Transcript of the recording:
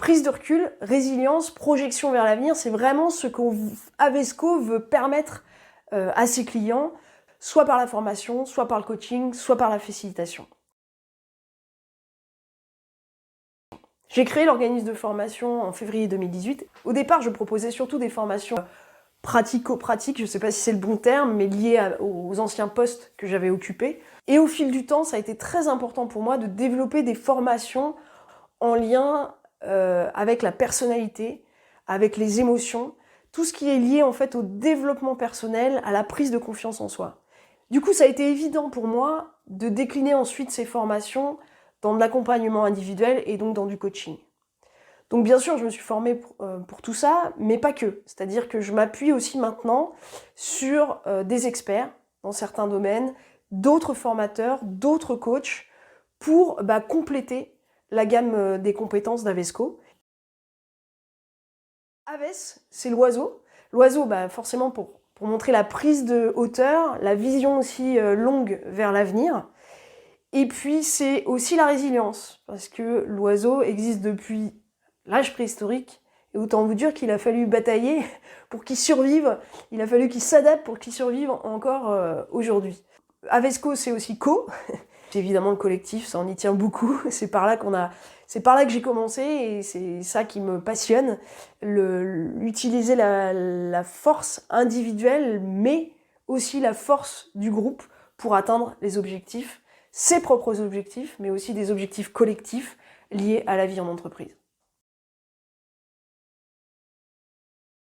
Prise de recul, résilience, projection vers l'avenir, c'est vraiment ce qu'Avesco veut permettre à ses clients, soit par la formation, soit par le coaching, soit par la facilitation. J'ai créé l'organisme de formation en février 2018. Au départ, je proposais surtout des formations pratico-pratiques, je ne sais pas si c'est le bon terme, mais liées aux anciens postes que j'avais occupés. Et au fil du temps, ça a été très important pour moi de développer des formations en lien avec la personnalité, avec les émotions, tout ce qui est lié en fait au développement personnel, à la prise de confiance en soi. Du coup, ça a été évident pour moi de décliner ensuite ces formations dans de l'accompagnement individuel et donc dans du coaching. Donc bien sûr, je me suis formée pour tout ça, mais pas que. C'est-à-dire que je m'appuie aussi maintenant sur des experts dans certains domaines, d'autres formateurs, d'autres coachs, pour compléter la gamme des compétences d'Avesco. Aves, c'est l'oiseau. L'oiseau, forcément pour montrer la prise de hauteur, la vision aussi longue vers l'avenir. Et puis c'est aussi la résilience, parce que l'oiseau existe depuis l'âge préhistorique, et autant vous dire qu'il a fallu batailler pour qu'il survive, il a fallu qu'il s'adapte pour qu'il survive encore aujourd'hui. Avesco, c'est aussi co, c'est évidemment le collectif, ça en y tient beaucoup, c'est par là que j'ai commencé et c'est ça qui me passionne, utiliser la force individuelle, mais aussi la force du groupe pour atteindre les objectifs, ses propres objectifs, mais aussi des objectifs collectifs liés à la vie en entreprise.